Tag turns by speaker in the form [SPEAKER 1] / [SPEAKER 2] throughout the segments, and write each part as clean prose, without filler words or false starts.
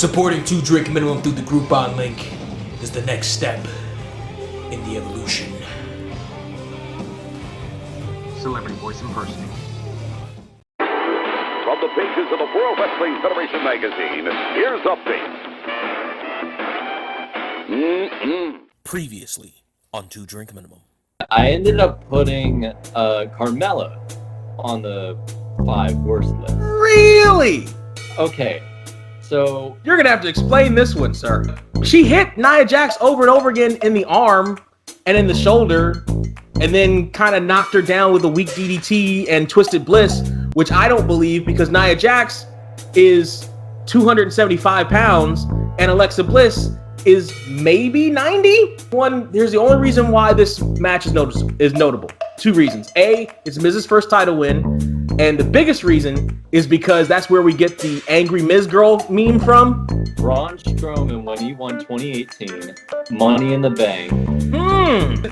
[SPEAKER 1] Supporting 2 Drink Minimum through the Groupon link is the next step in the evolution.
[SPEAKER 2] Celebrity voice impersonating.
[SPEAKER 3] From the pages of the World Wrestling Federation magazine, here's updates.
[SPEAKER 1] Previously on 2 Drink Minimum.
[SPEAKER 4] I ended up putting Carmella on the 5 worst list.
[SPEAKER 5] Really?
[SPEAKER 4] Okay, so
[SPEAKER 5] You're going to have to explain this one, sir. She hit Nia Jax over and over again in the arm and in the shoulder, and then kind of knocked her down with a weak DDT and Twisted Bliss, which I don't believe because Nia Jax is 275 pounds and Alexa Bliss is maybe 90. Here's the only reason why this match is notable. 2 reasons. A, it's Miz's first title win, and the biggest reason is because that's where we get the Angry Miz Girl meme from.
[SPEAKER 4] Braun Strowman, when he won 2018, Money in the Bank.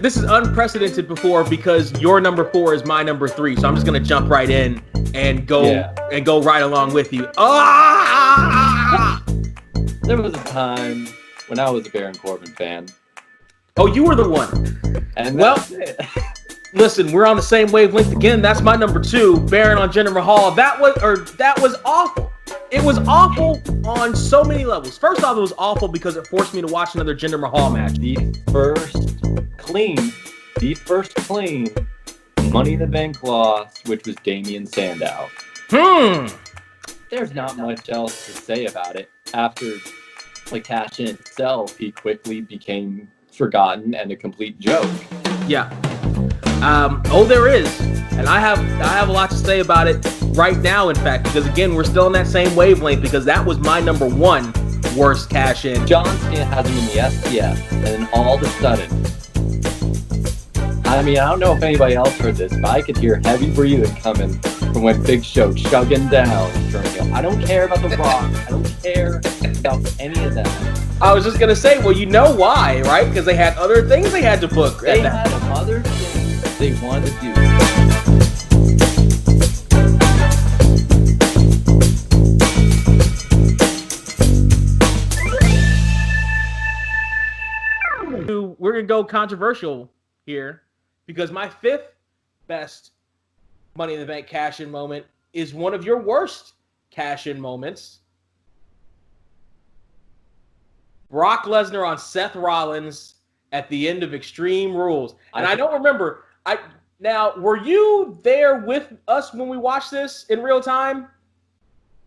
[SPEAKER 5] This is unprecedented before because your number 4 is my number 3, so I'm just gonna jump right in and go right along with you.
[SPEAKER 4] There was a time when I was a Baron Corbin fan.
[SPEAKER 5] Oh, you were the one.
[SPEAKER 4] And
[SPEAKER 5] that's it. Listen, we're on the same wavelength again. That's my number 2, Baron on Jinder Mahal. That was awful. It was awful on so many levels. First off, it was awful because it forced me to watch another Jinder Mahal match.
[SPEAKER 4] The first clean Money in the Bank loss, which was Damian Sandow. There's not much else to say about it. After Cash-In itself, he quickly became forgotten and a complete joke.
[SPEAKER 5] Yeah. There is. And I have a lot to say about it right now, in fact, because again, we're still in that same wavelength because that was my number 1 worst cash-in.
[SPEAKER 4] John Cena has him in the STF, and then all of a sudden, I mean, I don't know if anybody else heard this, but I could hear heavy breathing coming from when Big Show chugging down. I don't care about The Rock. I don't care about any of that.
[SPEAKER 5] I was just going to say, well, you know why, right? Because they had other things they had to book.
[SPEAKER 4] They had other things they wanted to do.
[SPEAKER 5] We're going to go controversial here because my 5th best Money in the Bank cash-in moment is one of your worst cash-in moments. Brock Lesnar on Seth Rollins at the end of Extreme Rules. And I don't remember. Now, were you there with us when we watched this in real time?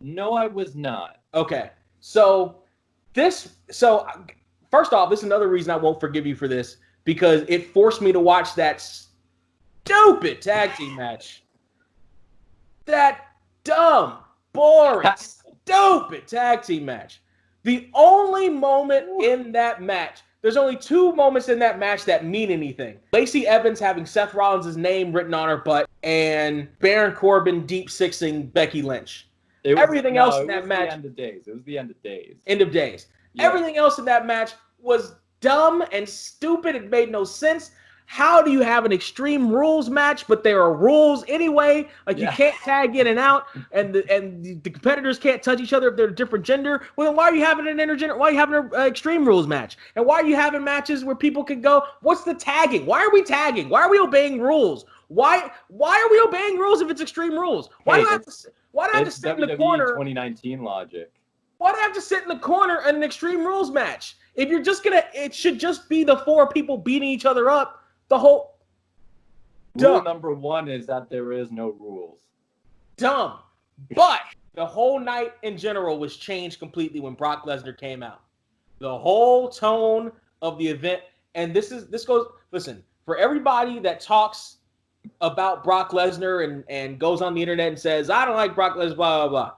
[SPEAKER 4] No, I was not.
[SPEAKER 5] Okay. So first off, this is another reason I won't forgive you for this because it forced me to watch that stupid tag team match. That dumb, boring, stupid tag team match. The only moment in that match, there's only 2 moments in that match that mean anything. Lacey Evans having Seth Rollins' name written on her butt and Baron Corbin deep sixing Becky Lynch. Everything else in that match.
[SPEAKER 4] It was the end of days.
[SPEAKER 5] End of days.
[SPEAKER 4] Yeah.
[SPEAKER 5] Everything else in that match was dumb and stupid. It made no sense. How do you have an Extreme Rules match, but there are rules anyway? You can't tag in and out, and the competitors can't touch each other if they're a different gender. Well, then why are you having an intergender? Why are you having an Extreme Rules match? And why are you having matches where people can go? What's the tagging? Why are we tagging? Why are we obeying rules? Why are we obeying rules if it's Extreme Rules? Why do I have to sit in the corner?
[SPEAKER 4] 2019 logic.
[SPEAKER 5] Why do I have to sit in the corner in an Extreme Rules match? If you're just it should just be the 4 people beating each other up. The whole
[SPEAKER 4] rule number 1 is that there is no rules. Dumb.
[SPEAKER 5] But the whole night in general was changed completely when Brock Lesnar came out. The whole tone of the event, and listen, for everybody that talks about Brock Lesnar and goes on the internet and says, I don't like Brock Lesnar, blah, blah, blah.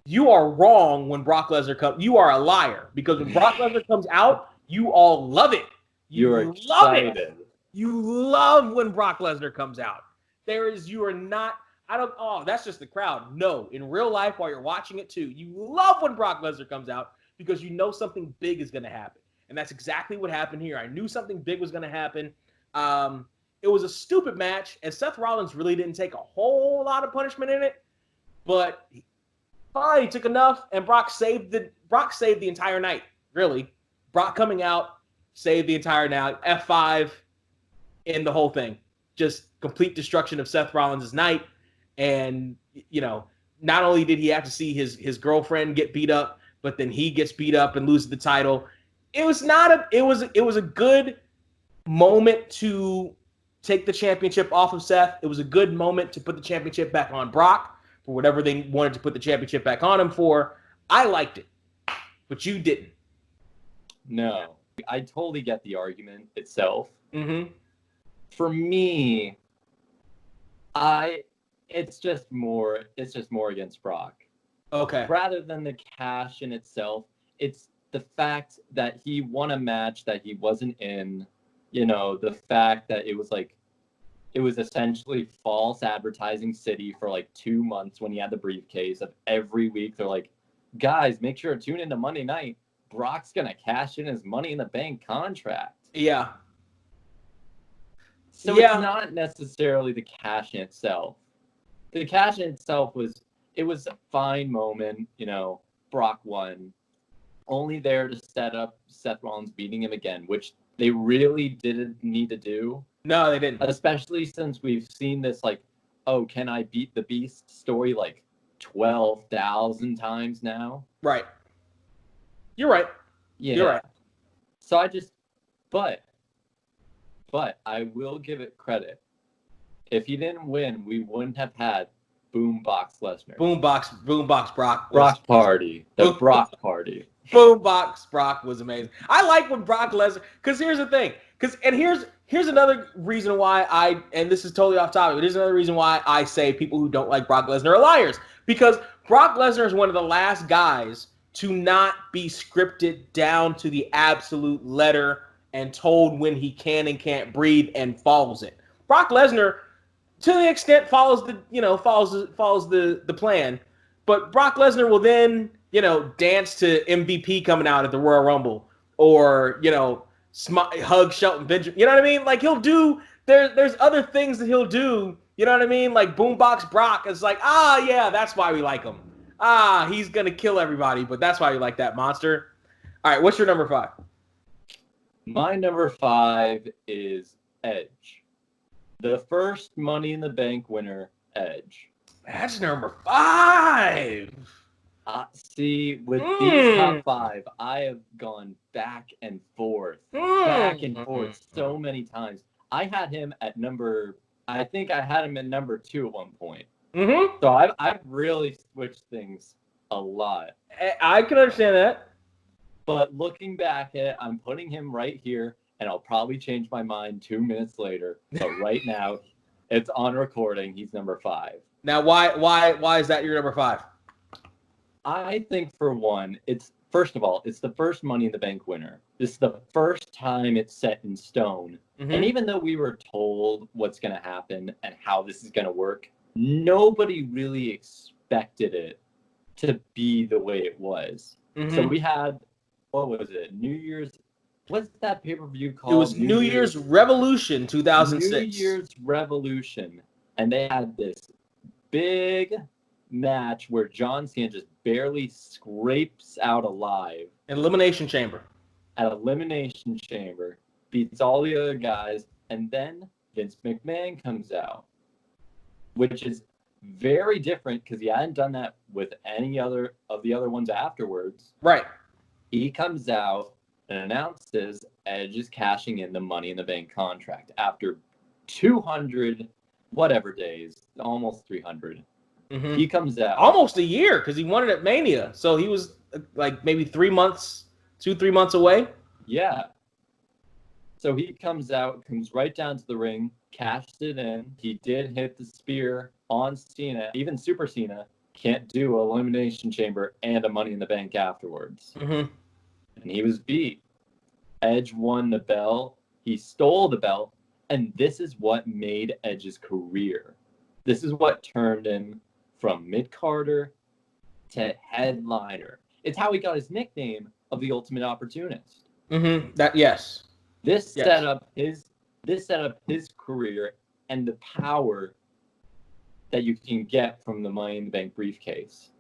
[SPEAKER 5] You are wrong when Brock Lesnar comes. You are a liar because when Brock Lesnar comes out, you all love it.
[SPEAKER 4] You're excited.
[SPEAKER 5] It. You love when Brock Lesnar comes out. That's just the crowd. No, in real life, while you're watching it too, you love when Brock Lesnar comes out because you know something big is going to happen. And that's exactly what happened here. I knew something big was going to happen. It was a stupid match, and Seth Rollins really didn't take a whole lot of punishment in it, but finally he took enough, and Brock saved Brock saved the entire night, really. Brock coming out, saved the entire night. F5 in the whole thing. Just complete destruction of Seth Rollins' night. And, not only did he have to see his girlfriend get beat up, but then he gets beat up and loses the title. It was a good moment to take the championship off of Seth. It was a good moment to put the championship back on Brock for whatever they wanted to put the championship back on him for. I liked it, but you didn't.
[SPEAKER 4] No, I totally get the argument itself.
[SPEAKER 5] Mm-hmm.
[SPEAKER 4] For me, it's just more against Brock.
[SPEAKER 5] Okay.
[SPEAKER 4] Rather than the cash in itself, it's the fact that he won a match that he wasn't in. The fact that it was essentially false advertising city for like 2 months when he had the briefcase. Of every week they're like, guys, make sure to tune into Monday night. Brock's gonna cash in his Money in the Bank contract.
[SPEAKER 5] Yeah.
[SPEAKER 4] So it's not necessarily the cash in itself. The cash in itself was a fine moment. Brock won. Only there to set up Seth Rollins beating him again, which they really didn't need to do.
[SPEAKER 5] No, they didn't.
[SPEAKER 4] Especially since we've seen this, oh, can I beat the Beast story 12,000 times now.
[SPEAKER 5] Right. You're right.
[SPEAKER 4] Yeah.
[SPEAKER 5] You're right.
[SPEAKER 4] So but I will give it credit. If he didn't win, we wouldn't have had Boombox Lesnar.
[SPEAKER 5] Boombox Brock.
[SPEAKER 4] Brock Party. The Brock Party.
[SPEAKER 5] Boombox Brock was amazing. I like when Brock Lesnar, because here's the thing. Here's another reason why and this is totally off topic, but here's another reason why I say people who don't like Brock Lesnar are liars. Because Brock Lesnar is one of the last guys to not be scripted down to the absolute letter and told when he can and can't breathe and follows it. Brock Lesnar, to the extent, follows the plan, but Brock Lesnar will then dance to MVP coming out at the Royal Rumble, or hug Shelton Benjamin. You know what I mean? He'll do. There's other things that he'll do. You know what I mean? Like Boombox Brock. It's yeah, that's why we like him. He's gonna kill everybody, but that's why we like that monster. All right, what's your number 5?
[SPEAKER 4] My number 5 is Edge. The first Money in the Bank winner, Edge.
[SPEAKER 5] That's number 5.
[SPEAKER 4] See, with these top 5, I have gone back and forth so many times. I had him at number 2 at one point.
[SPEAKER 5] Mm-hmm.
[SPEAKER 4] So I've really switched things a lot.
[SPEAKER 5] I can understand that.
[SPEAKER 4] But looking back at it, I'm putting him right here, and I'll probably change my mind 2 minutes later. But right now, it's on recording. He's number 5.
[SPEAKER 5] Now, why is that your number 5?
[SPEAKER 4] I think, for one, first of all, it's the first Money in the Bank winner. This is the first time it's set in stone. Mm-hmm. And even though we were told what's going to happen and how this is going to work, nobody really expected it to be the way it was. Mm-hmm. So we had, what was it? New Year's. What's that pay-per-view called?
[SPEAKER 5] It was New Year's Revolution 2006.
[SPEAKER 4] New Year's Revolution. And they had this big match where John Cena just barely scrapes out alive.
[SPEAKER 5] Elimination Chamber.
[SPEAKER 4] At Elimination Chamber. Beats all the other guys. And then Vince McMahon comes out. Which is very different because he hadn't done that with any other of the other ones afterwards.
[SPEAKER 5] Right.
[SPEAKER 4] He comes out and announces Edge is cashing in the Money in the Bank contract after 200 whatever days, almost 300. Mm-hmm. He comes out
[SPEAKER 5] almost a year because he won it at Mania, so he was maybe 3 months away.
[SPEAKER 4] Yeah. So he comes right down to the ring, cashed it in. He did hit the spear on Cena. Even Super Cena can't do an Elimination Chamber and a Money in the Bank afterwards. Mm-hmm. And he was beat. Edge won the belt. He stole the belt. And this is what made Edge's career. This is what turned him from mid-carder to headliner. It's how he got his nickname of the Ultimate Opportunist.
[SPEAKER 5] Mm-hmm. Yes.
[SPEAKER 4] This set up his career and the power that you can get from the Money in the Bank briefcase.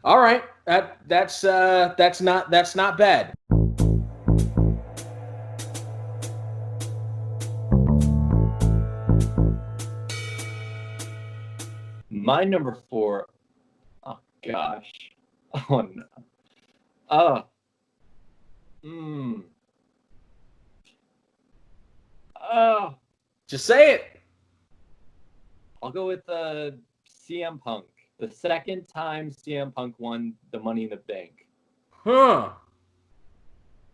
[SPEAKER 5] All right, that's not bad.
[SPEAKER 4] My number 4. Oh gosh. Oh no. Oh. Oh.
[SPEAKER 5] Just say it.
[SPEAKER 4] I'll go with CM Punk. The second time CM Punk won the Money in the Bank.
[SPEAKER 5] Huh?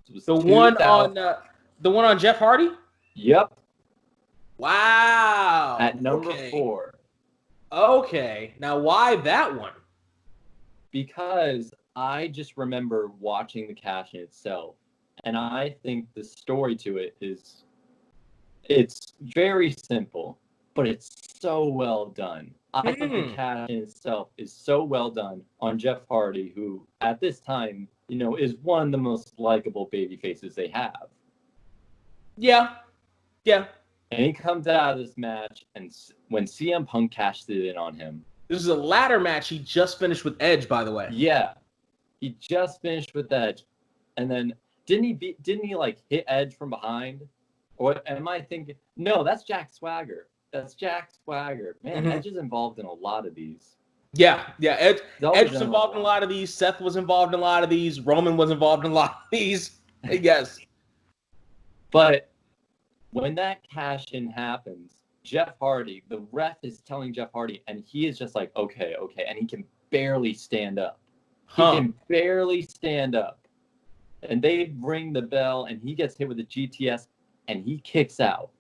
[SPEAKER 4] It was
[SPEAKER 5] The one
[SPEAKER 4] 2000.
[SPEAKER 5] on Jeff Hardy.
[SPEAKER 4] Yep.
[SPEAKER 5] Wow.
[SPEAKER 4] At number 4.
[SPEAKER 5] Okay. Now, why that one?
[SPEAKER 4] Because I just remember watching the cash-in itself, and I think the story to it it's very simple, but it's so well done. I think the cash-in itself is so well done on Jeff Hardy, who at this time, is one of the most likable baby faces they have.
[SPEAKER 5] Yeah.
[SPEAKER 4] And he comes out of this match, and when CM Punk cashed it in on him.
[SPEAKER 5] This is a ladder match he just finished with Edge, by the way.
[SPEAKER 4] Yeah. He just finished with Edge. And then didn't he like hit Edge from behind? Or am I thinking no, that's Jack Swagger. Man, Edge is involved in a lot of these.
[SPEAKER 5] Yeah. Edge was involved in a lot of these. Seth was involved in a lot of these. Roman was involved in a lot of these. Yes.
[SPEAKER 4] But when that cash-in happens, Jeff Hardy, the ref is telling Jeff Hardy, and he is just like, okay, and he can barely stand up. He can barely stand up. And they ring the bell, and he gets hit with a GTS, and he kicks out.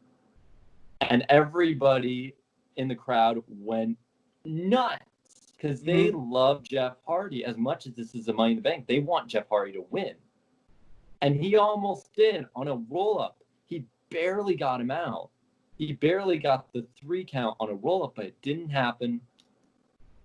[SPEAKER 4] And everybody in the crowd went nuts because they love Jeff Hardy as much as this is a Money in the Bank. They want Jeff Hardy to win. And he almost did on a roll-up. He barely got him out. He barely got the 3 count on a roll-up, but it didn't happen.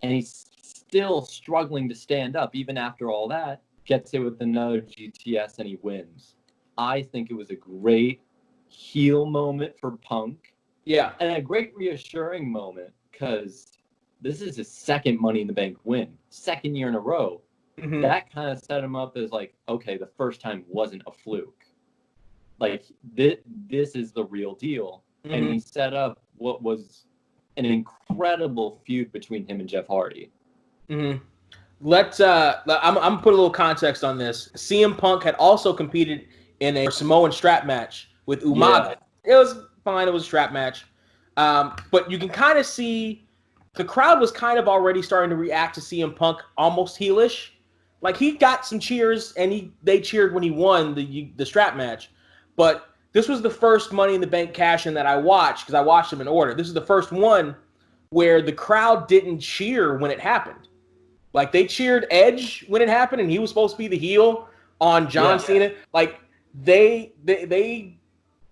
[SPEAKER 4] And he's still struggling to stand up even after all that. Gets it with another GTS and he wins. I think it was a great heel moment for Punk.
[SPEAKER 5] Yeah.
[SPEAKER 4] And a great reassuring moment because this is his second Money in the Bank win. Second year in a row. Mm-hmm. That kind of set him up as like, okay, the first time wasn't a fluke. Like, this is the real deal. Mm-hmm. And he set up what was an incredible feud between him and Jeff Hardy.
[SPEAKER 5] Mm-hmm. I'm put a little context on this. CM Punk had also competed in a Samoan strap match with Umaga. Yeah. It was fine. It was a strap match. But you can kind of see the crowd was kind of already starting to react to CM Punk almost heelish. Like, he got some cheers, and they cheered when he won the strap match. But this was the first Money in the Bank cash-in that I watched, because I watched them in order. This is the first one where the crowd didn't cheer when it happened. Like, they cheered Edge when it happened, and he was supposed to be the heel on John Cena. Like, this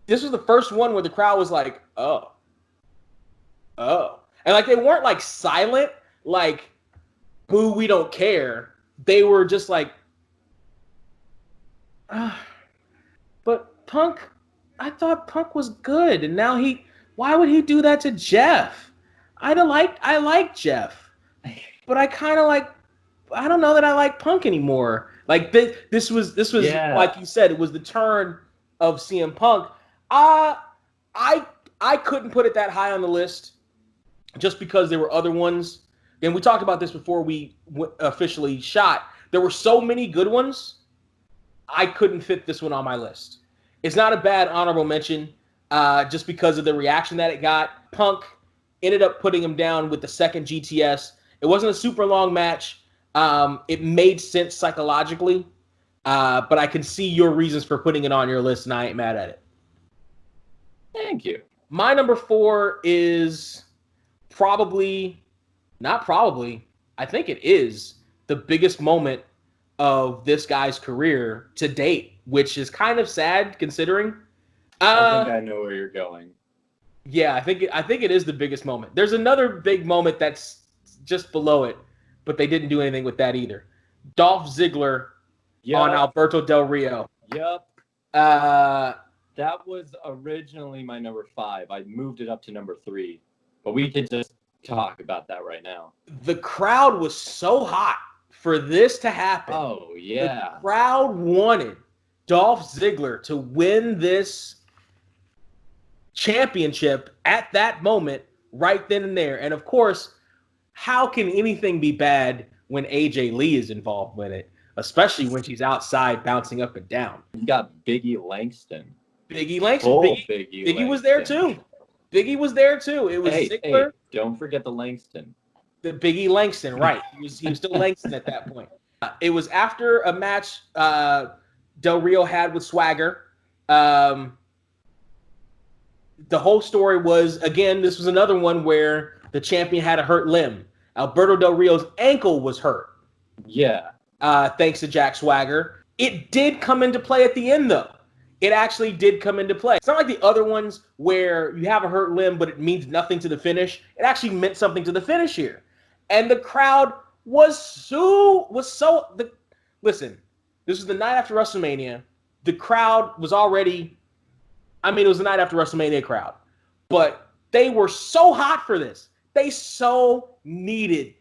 [SPEAKER 5] was the first one where the crowd was like, oh. And, like, they weren't, like, silent, like, boo, we don't care. They were just like, but Punk, I thought Punk was good, and now why would he do that to Jeff? I like Jeff, but I kind of I don't know that I like Punk anymore. Like, this was like you said, it was the turn of CM Punk. I couldn't put it that high on the list just because there were other ones. And we talked about this before we officially shot. There were so many good ones, I couldn't fit this one on my list. It's not a bad honorable mention just because of the reaction that it got. Punk ended up putting him down with the second GTS. It wasn't a super long match. It made sense psychologically, but I can see your reasons for putting it on your list, and I ain't mad at it.
[SPEAKER 4] Thank you.
[SPEAKER 5] My number 4 is I think it is the biggest moment of this guy's career to date, which is kind of sad considering.
[SPEAKER 4] I think I know where you're going.
[SPEAKER 5] Yeah, I think it is the biggest moment. There's another big moment that's just below it, but they didn't do anything with that either. Dolph Ziggler on Alberto Del Rio.
[SPEAKER 4] Yep. That was originally my number 5. I moved it up to number 3, but we could just talk about that right now.
[SPEAKER 5] The crowd was so hot for this to happen.
[SPEAKER 4] Oh, yeah.
[SPEAKER 5] The crowd wanted Dolph Ziggler to win this championship at that moment, right then and there. And of course, how can anything be bad when AJ Lee is involved with it, especially when she's outside bouncing up and down?
[SPEAKER 4] You got Biggie Langston.
[SPEAKER 5] Biggie Langston.
[SPEAKER 4] Oh,
[SPEAKER 5] Biggie was there too. Biggie was there too. It was Ziggler.
[SPEAKER 4] Hey, don't forget the Langston.
[SPEAKER 5] The Biggie Langston, right. He was still Langston at that point. It was after a match Del Rio had with Swagger. The whole story was, again, this was another one where the champion had a hurt limb. Alberto Del Rio's ankle was hurt.
[SPEAKER 4] Yeah.
[SPEAKER 5] Thanks to Jack Swagger. It did come into play at the end, though. It actually did come into play. It's not like the other ones where you have a hurt limb, but it means nothing to the finish. It actually meant something to the finish here. And the crowd listen, this was the night after WrestleMania. The crowd was already, it was the night after WrestleMania crowd. But they were so hot for this. They so needed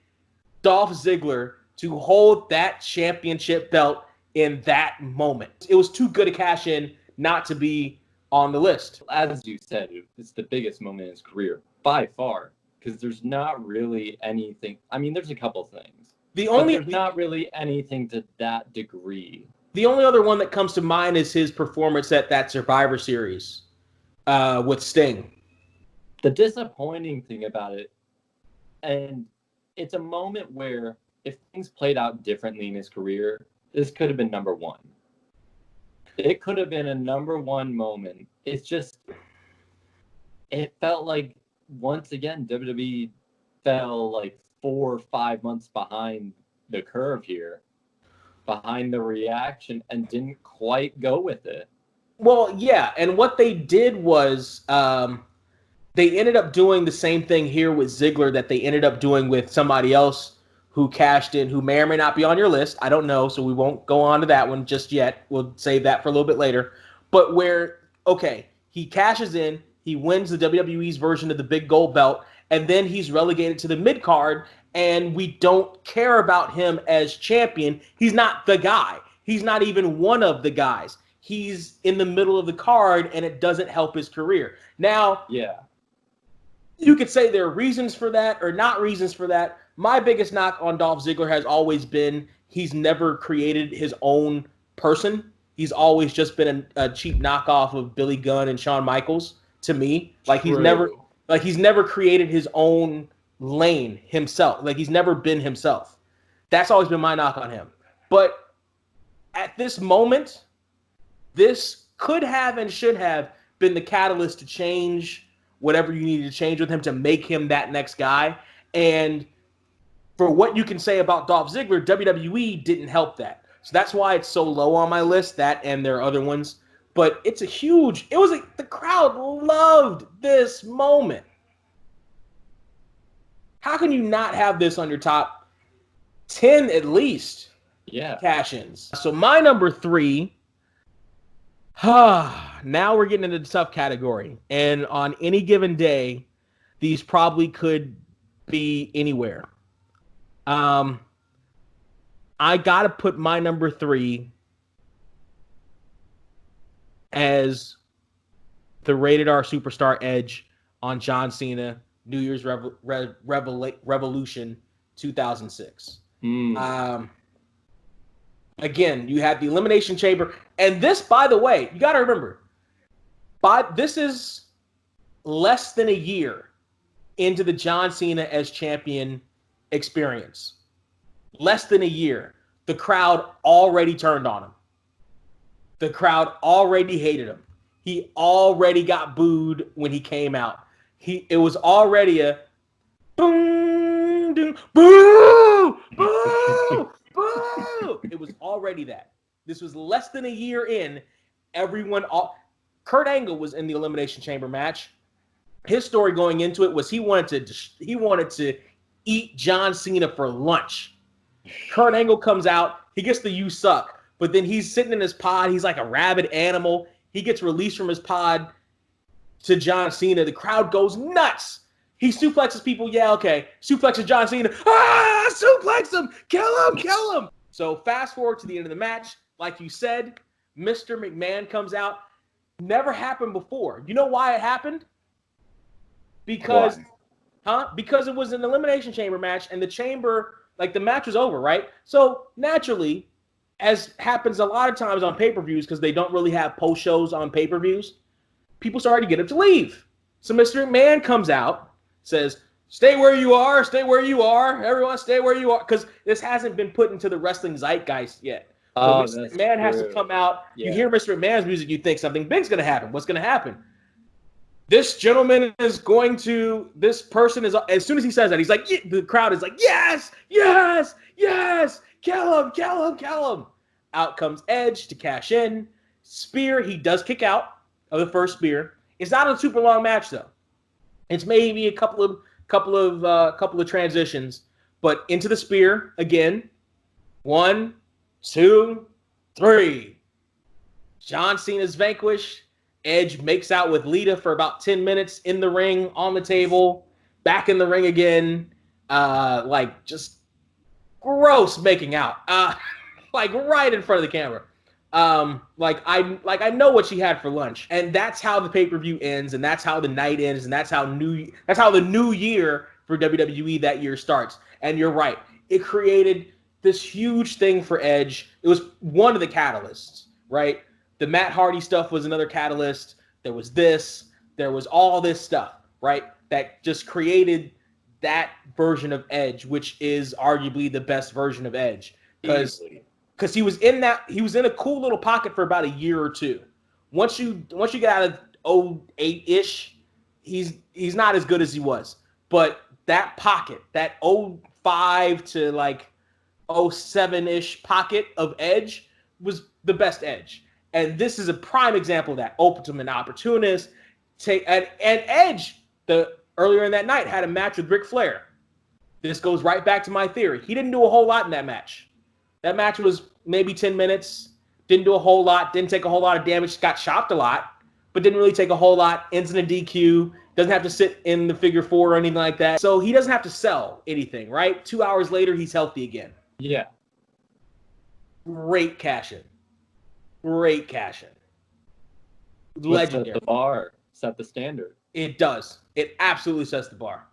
[SPEAKER 5] Dolph Ziggler to hold that championship belt in that moment. It was too good a cash in not to be on the list.
[SPEAKER 4] As you said, it's the biggest moment in his career by far, because there's not really anything. There's a couple things. There's not really anything to that degree.
[SPEAKER 5] The only other one that comes to mind is his performance at that Survivor Series with Sting.
[SPEAKER 4] The disappointing thing about it, and it's a moment where if things played out differently in his career, this could have been number one. It could have been a number one moment. It's just, it felt like, once again, WWE fell like 4 or 5 months behind the curve here, behind the reaction, and didn't quite go with it.
[SPEAKER 5] Well, yeah, and what they did was they ended up doing the same thing here with Ziggler that they ended up doing with somebody else who cashed in, who may or may not be on your list. I don't know, so we won't go on to that one just yet. We'll save that for a little bit later. But where, okay, he cashes in, he wins the WWE's version of the big gold belt, and then he's relegated to the mid-card, and we don't care about him as champion. He's not the guy. He's not even one of the guys. He's in the middle of the card, and it doesn't help his career. Now,
[SPEAKER 4] yeah,
[SPEAKER 5] you could say there are reasons for that or not reasons for that. My biggest knock on Dolph Ziggler has always been he's never created his own person. He's always just been a cheap knockoff of Billy Gunn and Shawn Michaels to me. Like he's never created his own lane himself. Like he's never been himself. That's always been my knock on him. But at this moment, this could have and should have been the catalyst to change whatever you needed to change with him to make him that next guy. And for what you can say about Dolph Ziggler, WWE didn't help that. So that's why it's so low on my list, that and there are other ones. But it's the crowd loved this moment. How can you not have this on your top 10 at least?
[SPEAKER 4] Yeah.
[SPEAKER 5] Cash-ins. So my number 3, now we're getting into the tough category. And on any given day, these probably could be anywhere. I got to put my number 3 as the Rated R Superstar Edge on John Cena, New Year's Revolution 2006. Again, you had the Elimination Chamber. And this, by the way, you got to remember, this is less than a year into the John Cena as champion experience. Less than a year. The crowd already turned on him. The crowd already hated him. He already got booed when he came out. It was already a boom, boom, boo, boo, boo. It was already that. This was less than a year in. Kurt Angle was in the Elimination Chamber match. His story going into it was he wanted to eat John Cena for lunch. Kurt Angle comes out. He gets the "you suck," but then he's sitting in his pod. He's like a rabid animal. He gets released from his pod to John Cena. The crowd goes nuts. He suplexes people. Yeah, okay. Suplexes John Cena. Ah, suplex him. Kill him. So fast forward to the end of the match. Like you said, Mr. McMahon comes out. Never happened before. You know why it happened? Because it was an Elimination Chamber match, and the chamber, like the match was over, right? So naturally, as happens a lot of times on pay-per-views, because they don't really have post shows on pay-per-views, people started to get up to leave. So Mr. McMahon comes out, says, stay where you are, everyone stay where you are, because this hasn't been put into the wrestling zeitgeist yet. So Mr. McMahon has to come out. Yeah. You hear Mr. McMahon's music, you think something big's going to happen. What's going to happen? This gentleman is going to, this person is, as soon as he says that, he's like, yeah, the crowd is like, yes, kill him. Out comes Edge to cash in. Spear, he does kick out of the first spear. It's not a super long match though. It's maybe a couple of transitions, but into the spear again. 1, 2, 3. John Cena's vanquished. Edge makes out with Lita for about 10 minutes in the ring, on the table, back in the ring again. Like just gross making out. Like right in front of the camera. Like I know what she had for lunch, and that's how the pay-per-view ends, and that's how the night ends, and that's how the new year for WWE that year starts. And you're right, it created this huge thing for Edge. It was one of the catalysts, right? The Matt Hardy stuff was another catalyst. There was all this stuff, right? That just created that version of Edge, which is arguably the best version of Edge, because he was in a cool little pocket for about a year or two. Once you get out of 08-ish, he's not as good as he was. But that pocket, that 05 to like 07-ish pocket of Edge was the best Edge. And this is a prime example of that. Ultimate opportunist. And Edge, earlier in that night, had a match with Ric Flair. This goes right back to my theory. He didn't do a whole lot in that match. That match was maybe 10 minutes. Didn't do a whole lot. Didn't take a whole lot of damage. Got chopped a lot, but didn't really take a whole lot. Ends in a DQ. Doesn't have to sit in the figure 4 or anything like that. So he doesn't have to sell anything, right? 2 hours later, he's healthy again.
[SPEAKER 4] Yeah.
[SPEAKER 5] Great cash-in. Legendary.
[SPEAKER 4] Set the bar. Set the standard.
[SPEAKER 5] It does. It absolutely sets the bar.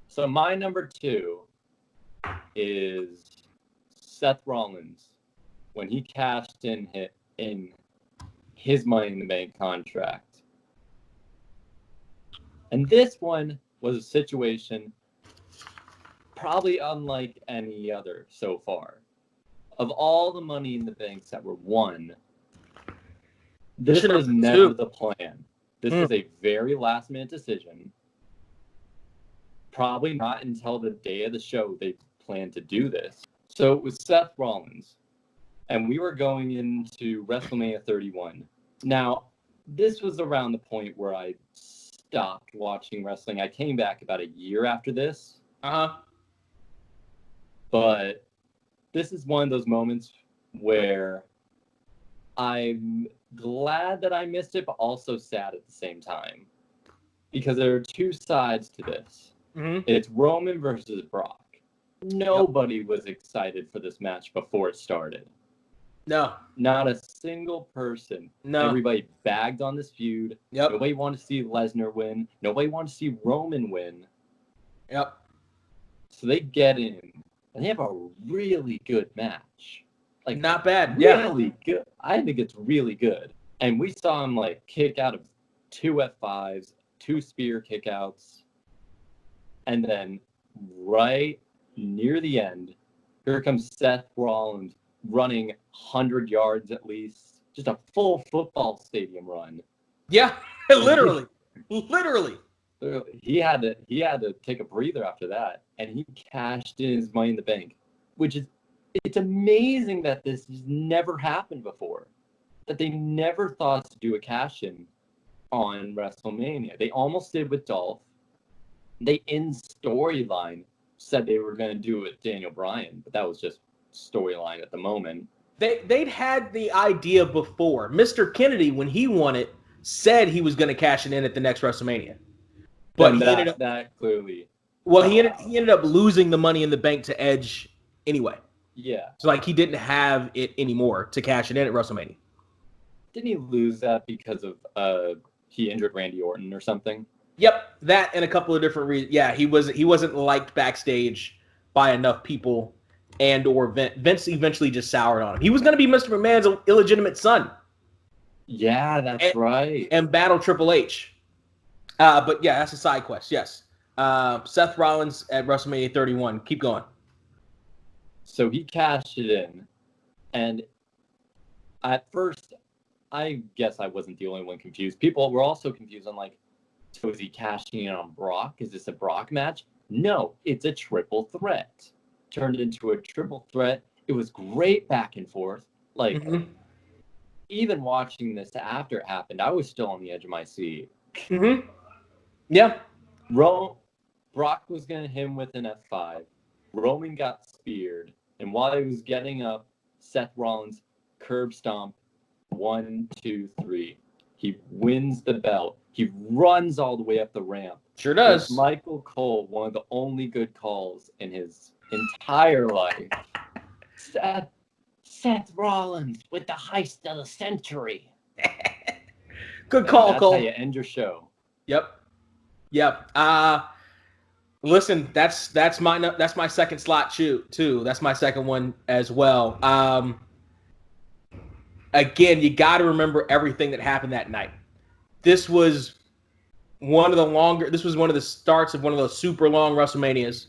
[SPEAKER 4] So my number 2 is Seth Rollins when he cashed in his Money in the Bank contract. And this one was a situation probably unlike any other so far. Of all the Money in the Banks that were won, this was never the plan. This was a very last-minute decision. Probably not until the day of the show they planned to do this. So it was Seth Rollins, and we were going into WrestleMania 31. Now, this was around the point where I stopped watching wrestling. I came back about a year after this. But this is one of those moments where I'm glad that I missed it, but also sad at the same time. Because there are two sides to this. Mm-hmm. It's Roman versus Brock. Nobody was excited for this match before it started.
[SPEAKER 5] No.
[SPEAKER 4] Not a single person.
[SPEAKER 5] No.
[SPEAKER 4] Everybody bagged on this feud.
[SPEAKER 5] Yep.
[SPEAKER 4] Nobody wanted to see Lesnar win. Nobody wanted to see Roman win.
[SPEAKER 5] Yep.
[SPEAKER 4] So they get in, and they have a really good match. Like,
[SPEAKER 5] not bad.
[SPEAKER 4] Really good. I think it's really good. And we saw him, like, kick out of 2 F5s, 2 spear kickouts. And then right near the end, here comes Seth Rollins running 100 yards at least. Just a full football stadium run.
[SPEAKER 5] Yeah, literally. Literally.
[SPEAKER 4] He had to take a breather after that, and he cashed in his Money in the Bank, which is, it's amazing that this has never happened before, that they never thought to do a cash-in on WrestleMania. They almost did with Dolph. They, in storyline, said they were going to do it with Daniel Bryan, but that was just storyline at the moment.
[SPEAKER 5] they'd had the idea before. Mr. Kennedy, when he won it, said he was going to cash it in at the next WrestleMania. But
[SPEAKER 4] And
[SPEAKER 5] he ended up
[SPEAKER 4] that clearly.
[SPEAKER 5] well, he ended up losing the Money in the Bank to Edge anyway.
[SPEAKER 4] Yeah.
[SPEAKER 5] So like he didn't have it anymore to cash it in at WrestleMania.
[SPEAKER 4] Didn't he lose that because of he injured Randy Orton or something?
[SPEAKER 5] Yep, that and a couple of different reasons. Yeah, he wasn't liked backstage by enough people, and or Vince eventually just soured on him. He was going to be Mr. McMahon's illegitimate son.
[SPEAKER 4] Yeah, that's right.
[SPEAKER 5] And battle Triple H. But yeah, that's a side quest. Yes. Seth Rollins at WrestleMania 31. Keep going.
[SPEAKER 4] So he cashed it in, and at first, I guess I wasn't the only one confused. People were also confused on like, so is he cashing in on Brock? Is this a Brock match? No, it's a triple threat. Turned into a triple threat. It was great back and forth. Like, even watching this after it happened, I was still on the edge of my seat.
[SPEAKER 5] Mm-hmm. Yeah.
[SPEAKER 4] Brock was going to hit him with an F5. Roman got speared. And while he was getting up, Seth Rollins curb stomp. 1, 2, 3. He wins the belt. He runs all the way up the ramp.
[SPEAKER 5] Sure does.
[SPEAKER 4] With Michael Cole, one of the only good calls in his entire life. Seth Rollins with the heist of the century.
[SPEAKER 5] Good call,
[SPEAKER 4] that's
[SPEAKER 5] Cole.
[SPEAKER 4] That's how you end your show.
[SPEAKER 5] Yep. Listen, that's my second slot too. That's my second one as well. Again, you got to remember everything that happened that night. This was one of the starts of one of those super long WrestleManias.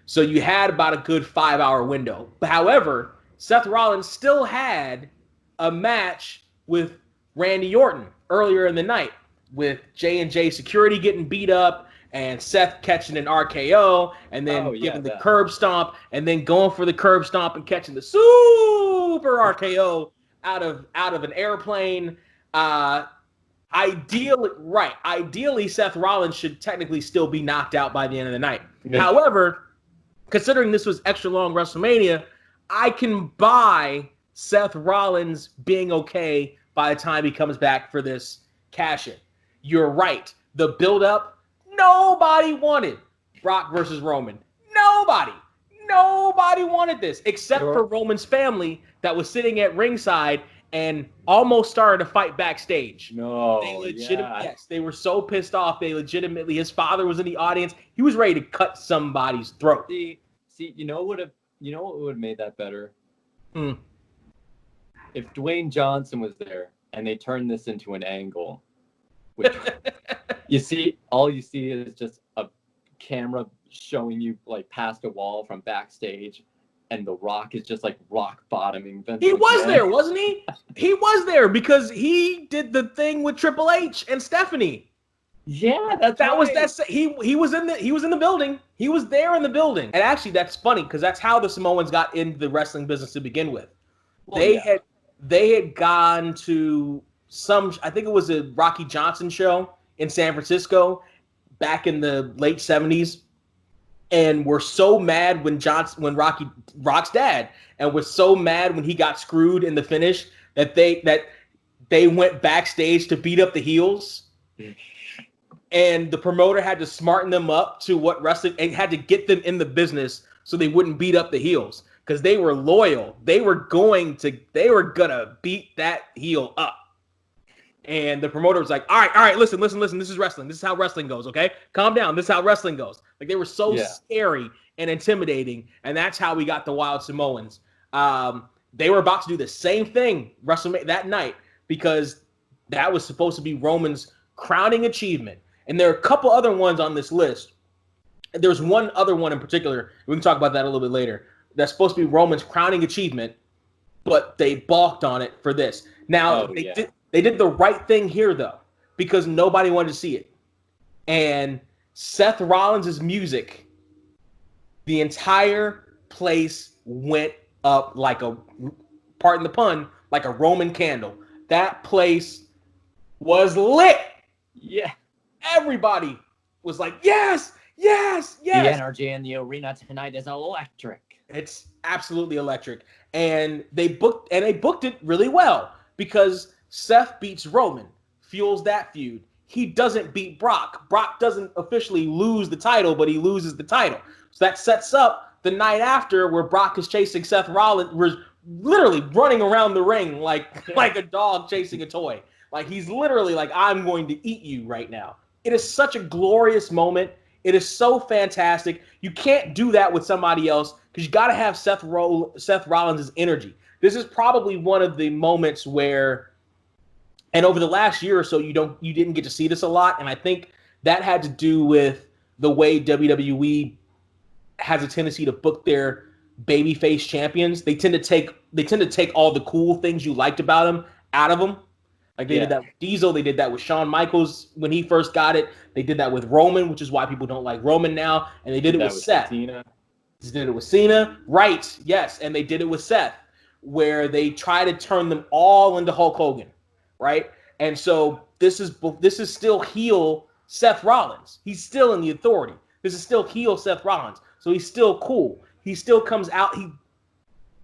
[SPEAKER 5] So you had about a good 5-hour window. However, Seth Rollins still had a match with Randy Orton earlier in the night with J&J Security getting beat up and Seth catching an RKO and then giving the curb stomp and then going for the curb stomp and catching the super RKO out of an airplane. Ideally, Seth Rollins should technically still be knocked out by the end of the night. Yeah. However, considering this was extra long WrestleMania, I can buy Seth Rollins being okay by the time he comes back for this cash-in. You're right. The build-up, nobody wanted Brock versus Roman. Nobody wanted this except for Roman's family that was sitting at ringside and almost started a fight backstage. Yes, they were so pissed off. His father was in the audience. He was ready to cut somebody's throat.
[SPEAKER 4] See, you know what would have made that better? If Dwayne Johnson was there and they turned this into an angle, which all you see is just a camera showing you like past a wall from backstage, and The Rock is just like rock bottoming Vince.
[SPEAKER 5] He was there, wasn't he? He was there because he did the thing with Triple H and Stephanie.
[SPEAKER 4] Yeah,
[SPEAKER 5] he was in the building. He was there in the building. And actually that's funny because that's how the Samoans got into the wrestling business to begin with. They had gone to I think it was a Rocky Johnson show in San Francisco back in the late 70s. And were so mad when Rock's dad, and was so mad when he got screwed in the finish that they went backstage to beat up the heels. And the promoter had to smarten them up to what wrestling and had to get them in the business so they wouldn't beat up the heels because they were loyal. They were gonna beat that heel up. And the promoter was like, all right, listen. This is wrestling. This is how wrestling goes, okay? Calm down. This is how wrestling goes. Like, they were so scary and intimidating, and that's how we got the Wild Samoans. They were about to do the same thing WrestleMania that night because that was supposed to be Roman's crowning achievement. And there are a couple other ones on this list. There's one other one in particular. We can talk about that a little bit later. That's supposed to be Roman's crowning achievement, but they balked on it for this. Now, They did the right thing here, though, because nobody wanted to see it. And Seth Rollins' music, the entire place went up like pardon the pun, like a Roman candle. That place was lit.
[SPEAKER 4] Yeah.
[SPEAKER 5] Everybody was like, yes.
[SPEAKER 4] The energy in the arena tonight is electric.
[SPEAKER 5] It's absolutely electric. And they booked it really well because Seth beats Roman, fuels that feud. He doesn't beat Brock. Brock doesn't officially lose the title, but he loses the title. So that sets up the night after where Brock is chasing Seth Rollins. We're literally running around the ring like a dog chasing a toy. Like he's literally like, I'm going to eat you right now. It is such a glorious moment. It is so fantastic. You can't do that with somebody else because you got to have Seth Rollins' energy. This is probably one of the moments where, and over the last year or so, you didn't get to see this a lot, and I think that had to do with the way WWE has a tendency to book their babyface champions. They tend to take all the cool things you liked about them out of them. Like they did that with Diesel. They did that with Shawn Michaels when he first got it. They did that with Roman, which is why people don't like Roman now. And they did it with Seth. Cena. They did it with Cena. Right. Yes. And they did it with Seth, where they try to turn them all into Hulk Hogan. Right. And so this is still heel Seth Rollins. He's still in the Authority. This is still heel Seth Rollins. So he's still cool. He still comes out. He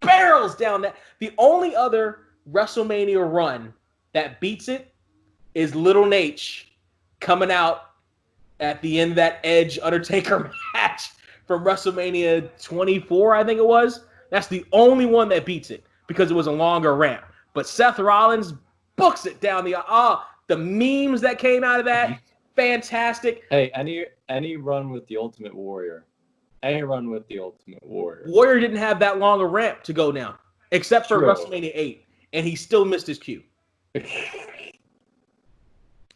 [SPEAKER 5] barrels down that. The only other WrestleMania run that beats it is Little Nate coming out at the end of that Edge Undertaker match from WrestleMania 24, I think it was. That's the only one that beats it because it was a longer ramp. But Seth Rollins books it down the memes that came out of that, fantastic.
[SPEAKER 4] Hey, any run with the Ultimate Warrior.
[SPEAKER 5] Warrior didn't have that long a ramp to go down, except for WrestleMania 8, and he still missed his cue.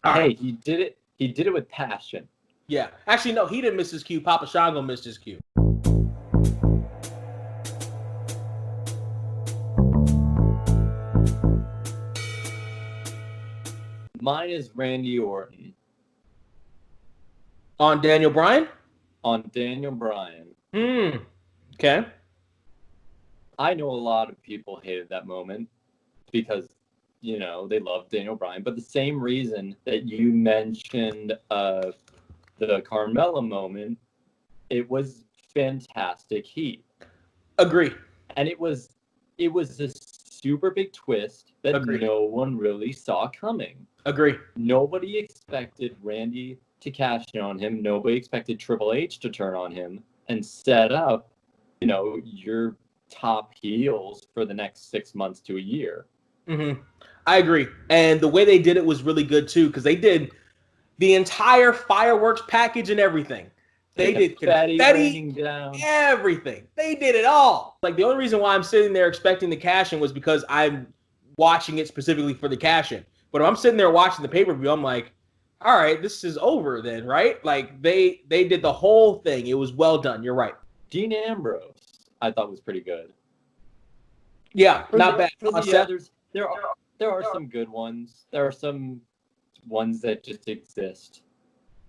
[SPEAKER 4] Hey, he did it. He did it with passion.
[SPEAKER 5] Yeah. Actually, no, he didn't miss his cue. Papa Shango missed his cue.
[SPEAKER 4] Mine is Randy Orton.
[SPEAKER 5] On Daniel Bryan?
[SPEAKER 4] On Daniel Bryan.
[SPEAKER 5] Okay.
[SPEAKER 4] I know a lot of people hated that moment because, you know, they love Daniel Bryan, but the same reason that you mentioned the Carmella moment, it was fantastic heat.
[SPEAKER 5] Agree.
[SPEAKER 4] And it was a super big twist that no one really saw coming.
[SPEAKER 5] Agree.
[SPEAKER 4] Nobody expected Randy to cash in on him. Nobody expected Triple H to turn on him and set up, you know, your top heels for the next 6 months to a year.
[SPEAKER 5] Mm-hmm. I agree. And the way they did it was really good, too, because they did the entire fireworks package and everything. They did confetti, everything. They did it all. Like, the only reason why I'm sitting there expecting the cash-in was because I'm watching it specifically for the cash-in. But if I'm sitting there watching the pay-per-view, I'm like, all right, this is over then, right? Like, they did the whole thing. It was well done. You're right.
[SPEAKER 4] Dean Ambrose, I thought was pretty good.
[SPEAKER 5] Yeah, not bad.
[SPEAKER 4] For the others, there are some good ones. There are some ones that just exist.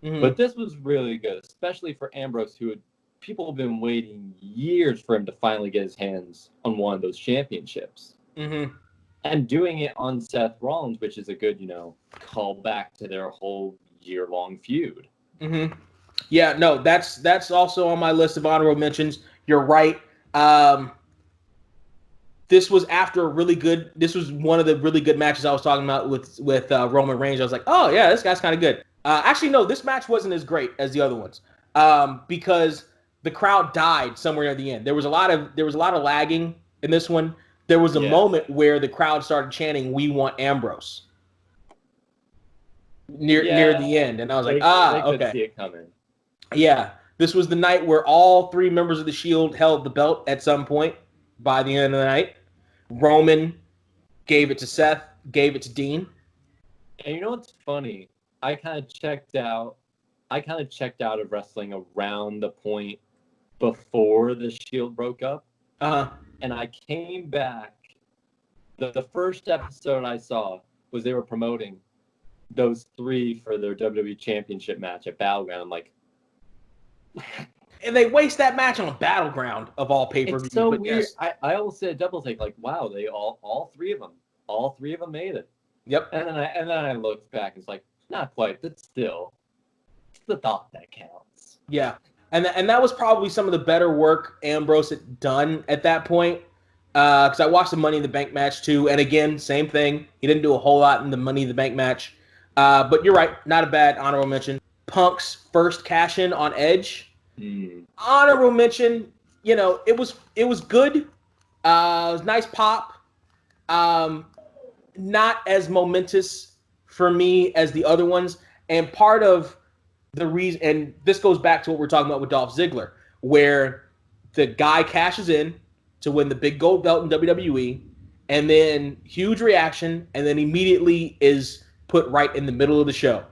[SPEAKER 4] Mm-hmm. But this was really good, especially for Ambrose, people have been waiting years for him to finally get his hands on one of those championships.
[SPEAKER 5] Mm-hmm.
[SPEAKER 4] And doing it on Seth Rollins, which is a good, call back to their whole year-long feud.
[SPEAKER 5] Mm-hmm. Yeah, no, that's also on my list of honorable mentions. You're right. This was this was one of the really good matches I was talking about with Roman Reigns. I was like, oh yeah, this guy's kind of good. Actually, no, this match wasn't as great as the other ones because the crowd died somewhere near the end. There was a lot of lagging in this one. There was a moment where the crowd started chanting, "We want Ambrose." Near the end, and I was like,
[SPEAKER 4] they
[SPEAKER 5] okay.
[SPEAKER 4] could see it coming.
[SPEAKER 5] Yeah, this was the night where all three members of the Shield held the belt at some point by the end of the night. Roman gave it to Seth, gave it to Dean.
[SPEAKER 4] And you know what's funny? I kind of checked out of wrestling around the point before the Shield broke up. And I came back. The first episode I saw was they were promoting those three for their WWE Championship match at Battleground. I'm like,
[SPEAKER 5] and they waste that match on a Battleground of all pay-per-views.
[SPEAKER 4] It's so weird. Yes. I almost said double take, like, wow, they all three of them made it.
[SPEAKER 5] Yep.
[SPEAKER 4] And then I looked back and it's like, not quite, but still, it's the thought that counts.
[SPEAKER 5] Yeah. And that was probably some of the better work Ambrose had done at that point. Because I watched the Money in the Bank match too, and again, same thing. He didn't do a whole lot in the Money in the Bank match. But you're right, not a bad honorable mention. Punk's first cash-in on Edge. Honorable mention. It was good. It was nice pop. Not as momentous for me as the other ones. And part of the reason, and this goes back to what we're talking about with Dolph Ziggler, where the guy cashes in to win the big gold belt in WWE, and then huge reaction, and then immediately is put right in the middle of the show.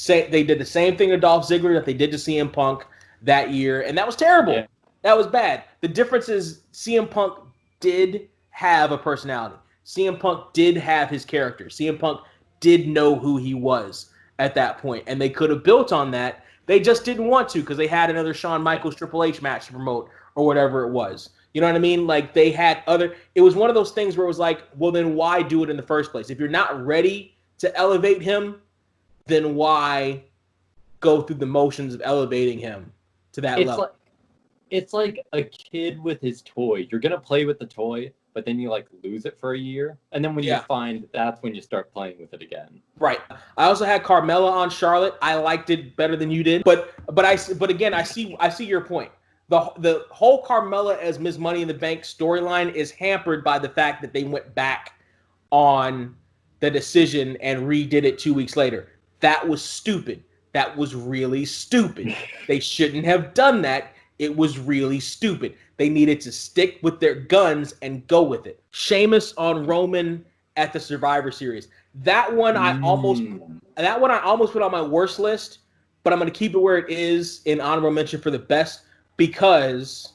[SPEAKER 5] They did the same thing to Dolph Ziggler that they did to CM Punk that year, and that was terrible. Yeah. That was bad. The difference is CM Punk did have a personality. CM Punk did have his character. CM Punk did know who he was at that point, and they could have built on that. They just didn't want to because they had another Shawn Michaels Triple H match to promote or whatever it was. You know what I mean? Like they had it was one of those things where it was like, well, then why do it in the first place? If you're not ready to elevate him, then why go through the motions of elevating him to that level?
[SPEAKER 4] It's like a kid with his toy. You're going to play with the toy, but then you lose it for a year. And then when you find that's when you start playing with it again.
[SPEAKER 5] Right. I also had Carmella on Charlotte. I liked it better than you did. But again, I see your point. The whole Carmella as Ms. Money in the Bank storyline is hampered by the fact that they went back on the decision and redid it 2 weeks later. That was stupid. That was really stupid. They shouldn't have done that. It was really stupid. They needed to stick with their guns and go with it. Sheamus on Roman at the Survivor Series. That one I almost put on my worst list, but I'm going to keep it where it is in honorable mention for the best because,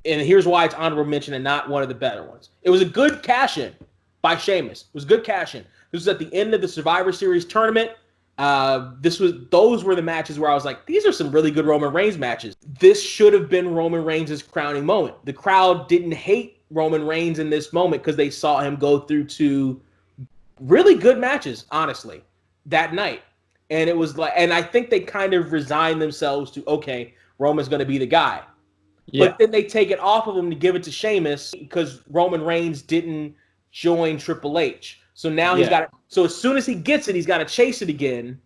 [SPEAKER 5] and here's why it's honorable mention and not one of the better ones. It was a good cash-in by Sheamus. It was a good cash-in. This was at the end of the Survivor Series tournament. Those were the matches where I was like, these are some really good Roman Reigns matches. This should have been Roman Reigns' crowning moment. The crowd didn't hate Roman Reigns in this moment because they saw him go through two really good matches, honestly, that night. And it was and I think they kind of resigned themselves to, okay, Roman's going to be the guy. Yeah. But then they take it off of him to give it to Sheamus because Roman Reigns didn't join Triple H. So now he's got it. So as soon as he gets it, he's got to chase it again.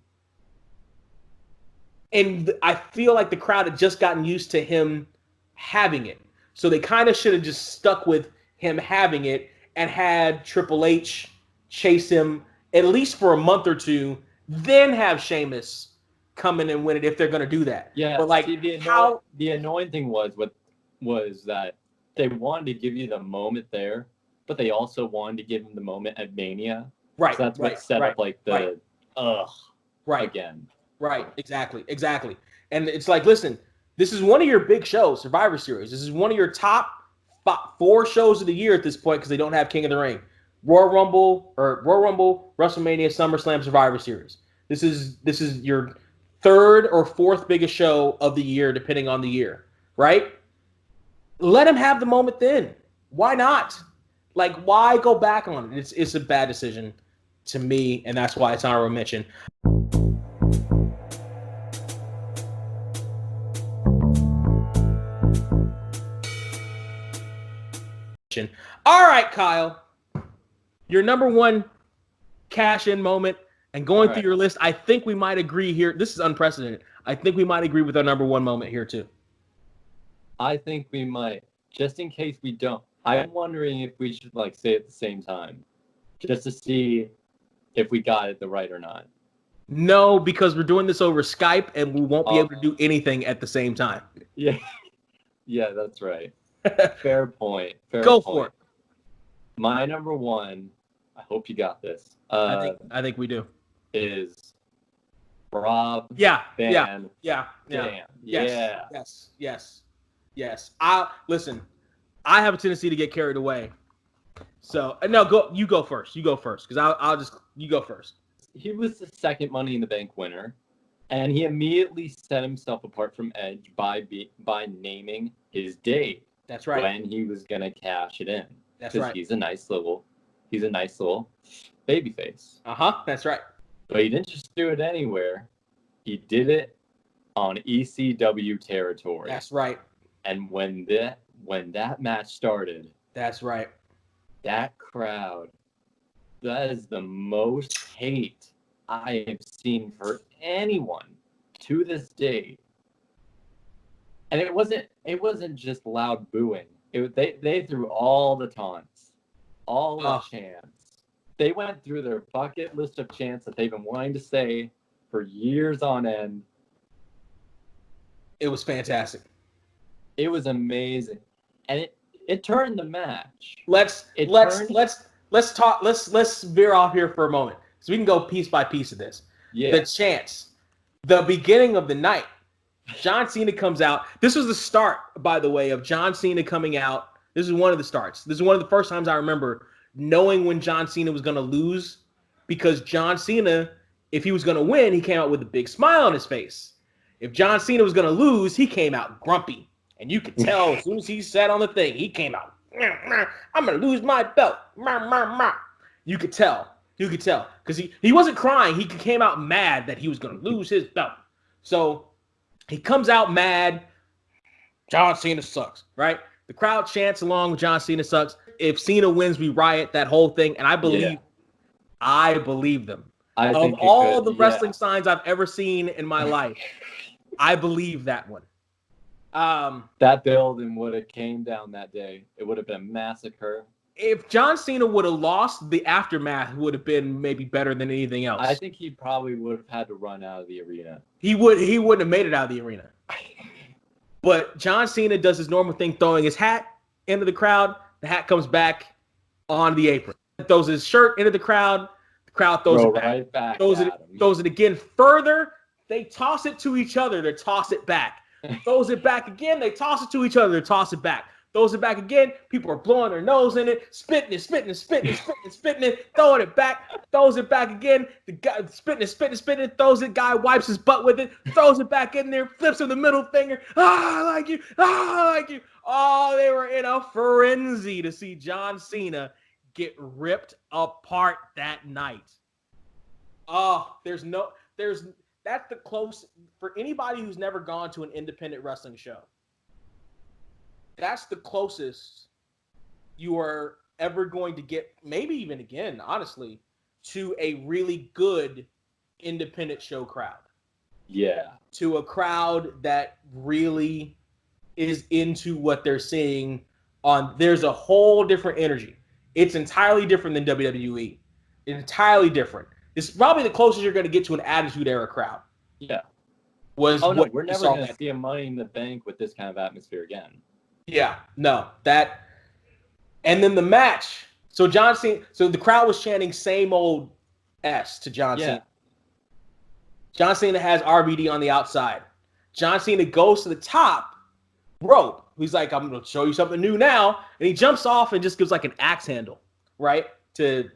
[SPEAKER 5] And I feel like the crowd had just gotten used to him having it. So they kind of should have just stuck with him having it and had Triple H chase him at least for a month or two, then have Sheamus come in and win it if they're going to do that.
[SPEAKER 4] Yeah,
[SPEAKER 5] but
[SPEAKER 4] the annoying thing was that they wanted to give you the moment there, but they also wanted to give him the moment at Mania.
[SPEAKER 5] Right.
[SPEAKER 4] So that's what set up again.
[SPEAKER 5] Right. Exactly. And it's like, listen, this is one of your big shows, Survivor Series. This is one of your top 4 shows of the year at this point because they don't have King of the Ring. Royal Rumble, WrestleMania, SummerSlam, Survivor Series. This is your 3rd or 4th biggest show of the year, depending on the year, right? Let him have the moment then. Why not? Why go back on it? It's a bad decision to me, and that's why it's honorable mention. All right, Kyle. Your number one cash-in moment, and going through your list, I think we might agree here. This is unprecedented. I think we might agree with our number one moment here, too.
[SPEAKER 4] I think we might. Just in case we don't. I'm wondering if we should say it at the same time, just to see if we got it right or not.
[SPEAKER 5] No, because we're doing this over Skype, and we won't be able to do anything at the same time.
[SPEAKER 4] Yeah, that's right. Fair point.
[SPEAKER 5] Go for it.
[SPEAKER 4] My number one, I hope you got this.
[SPEAKER 5] I think we do.
[SPEAKER 4] Is Rob?
[SPEAKER 5] Yeah.
[SPEAKER 4] Van
[SPEAKER 5] Yeah.
[SPEAKER 4] Dam.
[SPEAKER 5] Yes. Listen. I have a tendency to get carried away. So no, you go first. You go first because you go first.
[SPEAKER 4] He was the second Money in the Bank winner, and he immediately set himself apart from Edge by naming his date.
[SPEAKER 5] That's right.
[SPEAKER 4] When he was gonna cash it in.
[SPEAKER 5] That's right.
[SPEAKER 4] He's a nice little baby face.
[SPEAKER 5] That's right.
[SPEAKER 4] But he didn't just do it anywhere. He did it on ECW territory.
[SPEAKER 5] That's right.
[SPEAKER 4] And when that match started,
[SPEAKER 5] That's right.
[SPEAKER 4] that crowd, that is the most hate I have seen for anyone to this day. And it wasn't just loud booing. They threw all the taunts, all the chants. They went through their bucket list of chants that they've been wanting to say for years on end.
[SPEAKER 5] It was fantastic.
[SPEAKER 4] It was amazing, and it turned the match.
[SPEAKER 5] Let's veer off here for a moment, so we can go piece by piece of this.
[SPEAKER 4] Yeah.
[SPEAKER 5] The chants, the beginning of the night. John Cena comes out. This was the start, by the way, of John Cena coming out. This is one of the starts. This is one of the first times I remember knowing when John Cena was going to lose, because John Cena, if he was going to win, he came out with a big smile on his face. If John Cena was going to lose, he came out grumpy. And you could tell as soon as he sat on the thing, he came out, I'm going to lose my belt. You could tell. Because he wasn't crying. He came out mad that he was going to lose his belt. So he comes out mad. John Cena sucks, right? The crowd chants along with John Cena sucks. If Cena wins, we riot, that whole thing. And I believe them. Of all the wrestling signs I've ever seen in my life, I believe that one.
[SPEAKER 4] That building would have came down that day. It would have been a massacre.
[SPEAKER 5] If John Cena would have lost, the aftermath would have been maybe better than anything else.
[SPEAKER 4] I think he probably would have had to run out of the arena.
[SPEAKER 5] He wouldn't have made it out of the arena. But John Cena does his normal thing, throwing his hat into the crowd. The hat comes back on the apron. Throws his shirt into the crowd. The crowd throws it back.
[SPEAKER 4] Right back
[SPEAKER 5] throws it again further. They toss it to each other. They toss it back. Throws it back again. They toss it to each other. They toss it back. Throws it back again. People are blowing their nose in it, spitting it, throwing it back, throws it back again. The guy spitting it, throws it. Guy wipes his butt with it, throws it back in there, flips him the middle finger. I like you. I like you. Oh, they were in a frenzy to see John Cena get ripped apart that night. Oh, that's the close for anybody who's never gone to an independent wrestling show. That's the closest you are ever going to get, maybe even again, honestly, to a really good independent show crowd.
[SPEAKER 4] Yeah.
[SPEAKER 5] To a crowd that really is into what they're seeing there's a whole different energy. It's entirely different than WWE. Entirely different. It's probably the closest you're going to get to an Attitude Era crowd.
[SPEAKER 4] Yeah.
[SPEAKER 5] We're
[SPEAKER 4] never going to see a Money in the Bank with this kind of atmosphere again.
[SPEAKER 5] Yeah, no, and then the match. So the crowd was chanting same old S to John Cena. John Cena has RVD on the outside. John Cena goes to the top rope. He's like, I'm going to show you something new now. And he jumps off and just gives like an axe handle, right, to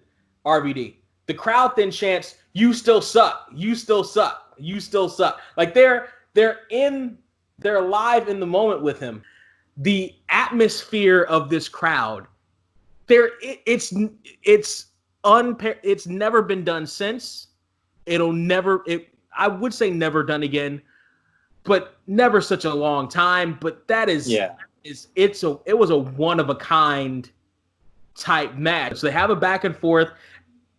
[SPEAKER 5] RVD. The crowd then chants, you still suck. You still suck. You still suck. Like they're live in the moment with him. The atmosphere of this crowd, it's never been done since. I would say never done again, but never such a long time. But that is, it was a one of a kind type match. So they have a back and forth.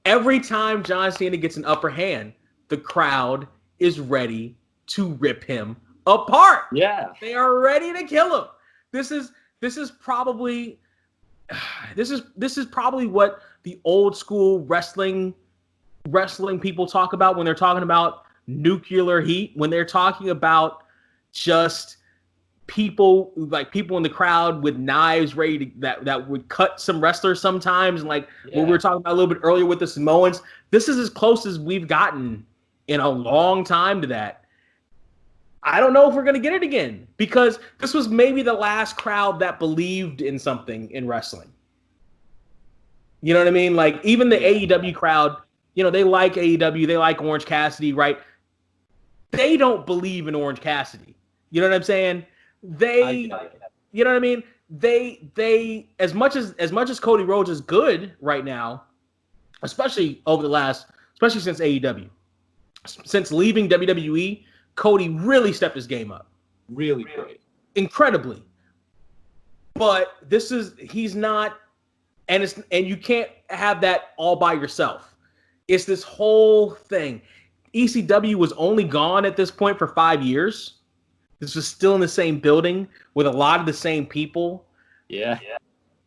[SPEAKER 5] Every time John Cena gets an upper hand, the crowd is ready to rip him apart. Yeah, they are ready to kill him. This is probably what the old school wrestling people talk about when they're talking about nuclear heat, when they're talking about just people in the crowd with knives ready to, that would cut some wrestlers sometimes. And what we were talking about a little bit earlier with the Samoans, this is as close as we've gotten in a long time to that. I don't know if we're going to get it again, because this was maybe the last crowd that believed in something in wrestling. You know what I mean? Like, even the AEW crowd, they like AEW, they like Orange Cassidy, right? They don't believe in Orange Cassidy. You know what I'm saying? You know what I mean? They as much as Cody Rhodes is good right now, especially since AEW, since leaving WWE, Cody really stepped his game up.
[SPEAKER 4] Really great.
[SPEAKER 5] Incredibly. But he's not, and you can't have that all by yourself. It's this whole thing. ECW was only gone at this point for 5 years. This was still in the same building with a lot of the same people.
[SPEAKER 4] Yeah.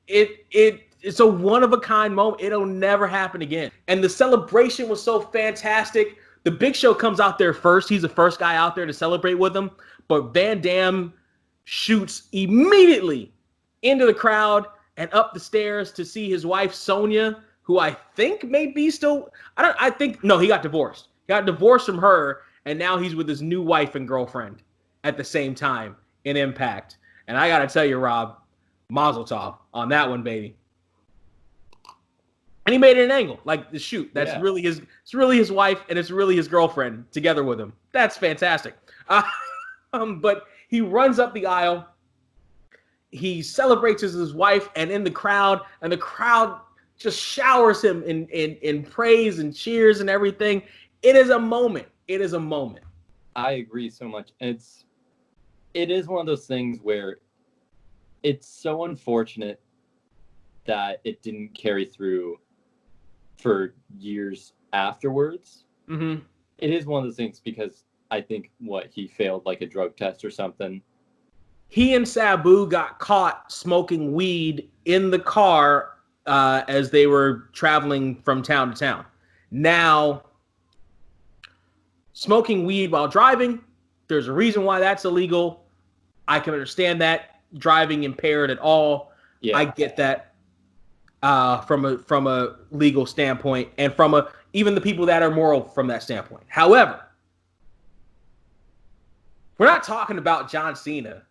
[SPEAKER 5] It's a one-of-a-kind moment. It'll never happen again. And the celebration was so fantastic. The Big Show comes out there first. He's the first guy out there to celebrate with them. But Van Dam shoots immediately into the crowd and up the stairs to see his wife, Sonya, who I think may be still... No, he got divorced. He got divorced from her, and now he's with his new wife and girlfriend at the same time in Impact. And I got to tell you, Rob, mazel tov on that one, baby. And he made it an angle, like the shoot. That's really his. It's really his wife, and it's really his girlfriend together with him. That's fantastic. But he runs up the aisle. He celebrates as his wife, and in the crowd, and the crowd just showers him in praise and cheers and everything. It is a moment. It is a moment.
[SPEAKER 4] I agree so much. It is one of those things where it's so unfortunate that it didn't carry through for years afterwards.
[SPEAKER 5] Mm-hmm.
[SPEAKER 4] It is one of those things because I think he failed like a drug test or something.
[SPEAKER 5] He and Sabu got caught smoking weed in the car as they were traveling from town to town. Now, smoking weed while driving, there's a reason why that's illegal. I can understand that. Driving impaired at all. Yeah. I get that. From a legal standpoint, and from even the people that are moral from that standpoint. However, we're not talking about John Cena,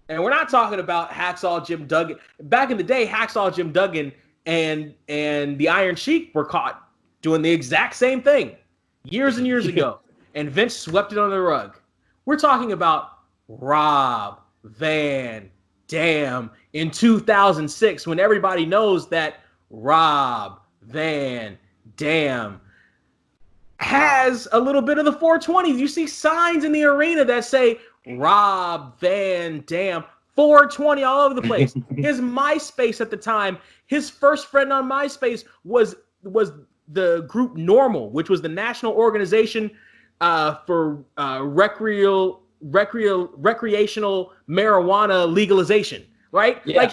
[SPEAKER 5] and we're not talking about Hacksaw Jim Duggan. Back in the day, Hacksaw Jim Duggan and the Iron Sheik were caught doing the exact same thing years and years ago, and Vince swept it under the rug. We're talking about Rob Van Dam in 2006, when everybody knows that Rob Van Dam has a little bit of the 420s. You see signs in the arena that say Rob Van Dam 420 all over the place. His MySpace at the time, his first friend on MySpace was the group Normal, which was the national organization for recreational marijuana legalization, right? Yeah. Like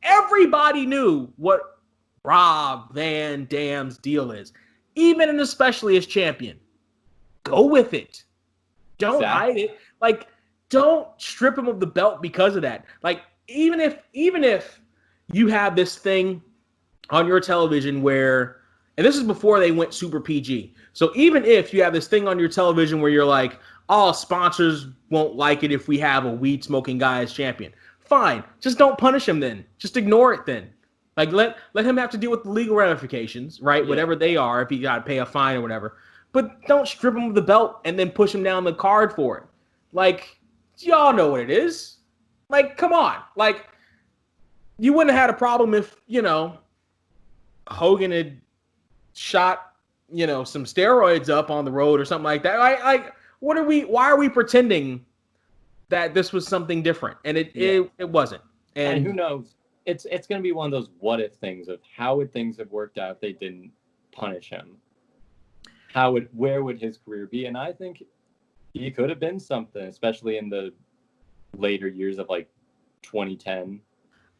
[SPEAKER 5] everybody knew what Rob Van Dam's deal is, even and especially as champion. Go with it. Don't hide it. Like, don't strip him of the belt because of that. Like, even if you have this thing on your television where, and this is before they went super PG. So even if you have this thing on your television where you're like, oh, sponsors won't like it if we have a weed smoking guy as champion. Fine. Just don't punish him then. Just ignore it then. Like, let him have to deal with the legal ramifications, right? Yeah. Whatever they are, if he got to pay a fine or whatever. But don't strip him of the belt and then push him down the card for it. Like, y'all know what it is. Like, come on. Like, you wouldn't have had a problem if, Hogan had shot, some steroids up on the road or something like that. Like, why are we pretending that this was something different? And it wasn't. And
[SPEAKER 4] who knows? It's going to be one of those what if things of how would things have worked out if they didn't punish him? Where would his career be? And I think he could have been something, especially in the later years of like 2010.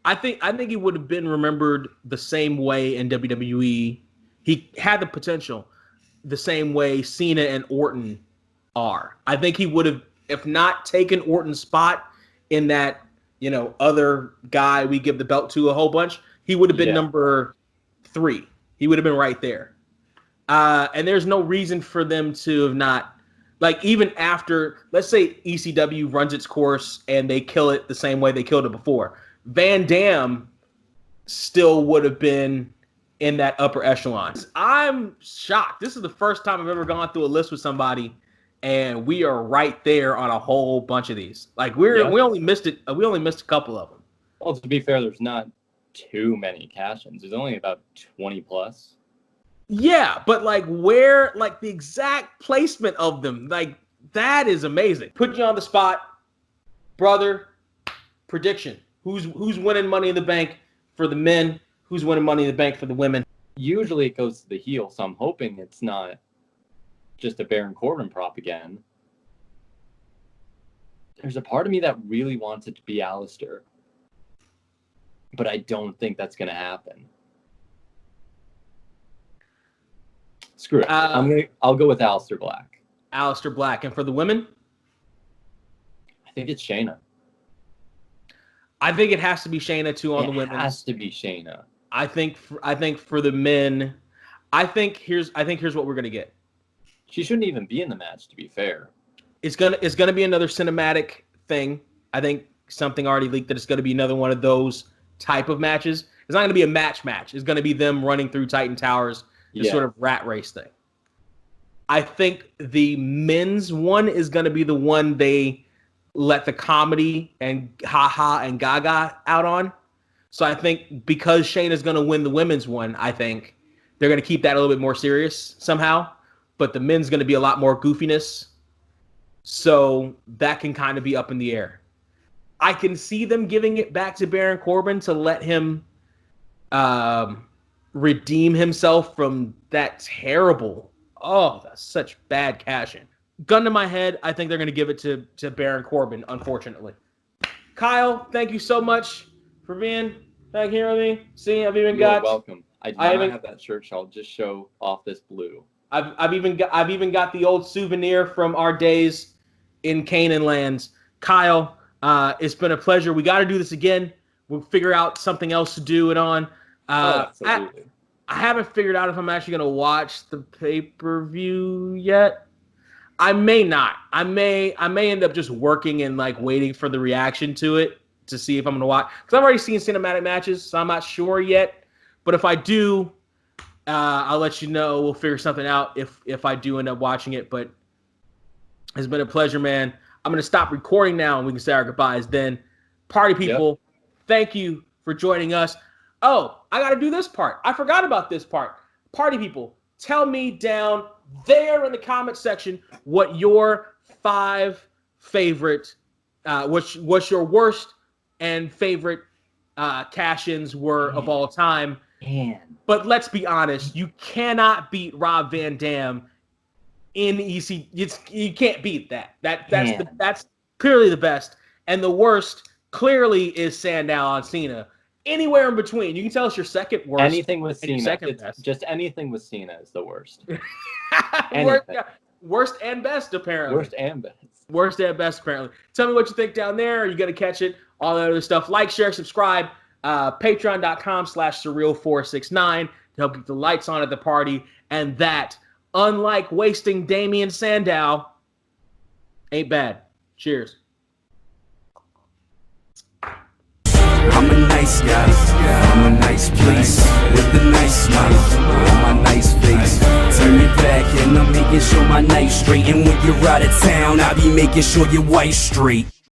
[SPEAKER 5] I think he would have been remembered the same way in WWE. He had the potential the same way Cena and Orton are. I think he would have, if not taken Orton's spot in that, other guy we give the belt to a whole bunch, he would have been number 3. He would have been right there. And there's no reason for them to have not, like, even after, let's say ECW runs its course and they kill it the same way they killed it before. Van Dam still would have been in that upper echelons. I'm shocked. This is the first time I've ever gone through a list with somebody and we are right there on a whole bunch of these. Like, we only missed it. We only missed a couple of them.
[SPEAKER 4] Well, to be fair, there's not too many cash-ins. There's only about 20 plus.
[SPEAKER 5] Yeah, but like where, like the exact placement of them, like that is amazing. Put you on the spot, brother. Prediction: Who's winning Money in the Bank for the men? Who's winning Money in the Bank for the women?
[SPEAKER 4] Usually it goes to the heel, so I'm hoping it's not just a Baron Corbin prop again. There's a part of me that really wants it to be Alistair, but I don't think that's going to happen. Screw it. I'll go with Alistair Black.
[SPEAKER 5] Alistair Black. And for the women?
[SPEAKER 4] I think it's Shayna.
[SPEAKER 5] I think it has to be Shayna too on the women.
[SPEAKER 4] It has to be Shayna.
[SPEAKER 5] I think for the men, I think here's what we're gonna get.
[SPEAKER 4] She shouldn't even be in the match, to be fair.
[SPEAKER 5] It's gonna be another cinematic thing. I think something already leaked that it's gonna be another one of those type of matches. It's not gonna be a match. It's gonna be them running through Titan Towers. This sort of rat race thing. I think the men's one is going to be the one they let the comedy and haha and gaga out on. So I think because Shayna's going to win the women's one, I think they're going to keep that a little bit more serious somehow. But the men's going to be a lot more goofiness. So that can kind of be up in the air. I can see them giving it back to Baron Corbin to let him redeem himself from that terrible, that's such bad cash-in. Gun to my head, I think they're going to give it to Baron Corbin, unfortunately. Kyle, thank you so much for being back here with me. See, I've even got...
[SPEAKER 4] You're welcome. I have that shirt, so I'll just show off this blue.
[SPEAKER 5] I've even got the old souvenir from our days in Canaan lands. Kyle, it's been a pleasure. We got to do this again. We'll figure out something else to do it on.
[SPEAKER 4] Absolutely.
[SPEAKER 5] I haven't figured out if I'm actually going to watch the pay-per-view yet. I may not. I may end up just working and like waiting for the reaction to it to see if I'm going to watch. Because I've already seen cinematic matches, so I'm not sure yet. But if I do, I'll let you know. We'll figure something out if I do end up watching it. But it's been a pleasure, man. I'm going to stop recording now and we can say our goodbyes then. Party people, Thank you for joining us. Oh, I got to do this part. I forgot about this part. Party people, tell me down there in the comment section what your 5 favorite, what's your worst and favorite cash-ins were of all time.
[SPEAKER 4] Man.
[SPEAKER 5] But let's be honest, you cannot beat Rob Van Dam in EC. You can't beat that. That's clearly the best. And the worst clearly is Sandow on Cena. Anywhere in between. You can tell us your second worst.
[SPEAKER 4] Anything with Cena.
[SPEAKER 5] Second best.
[SPEAKER 4] Just anything with Cena is the worst.
[SPEAKER 5] Worst and best, apparently.
[SPEAKER 4] Worst and best.
[SPEAKER 5] Worst and best, apparently. Tell me what you think down there. Are you going to catch it? All that other stuff. Like, share, subscribe. Patreon.com/surreal469 to help keep the lights on at the party. And that, unlike wasting Damian Sandow, ain't bad. Cheers.
[SPEAKER 6] I'm a nice guy, I'm a nice place, with a nice smile on my nice face. Turn it back and I'm making sure my night's straight. And when you're out of town, I'll be making sure your wife's straight.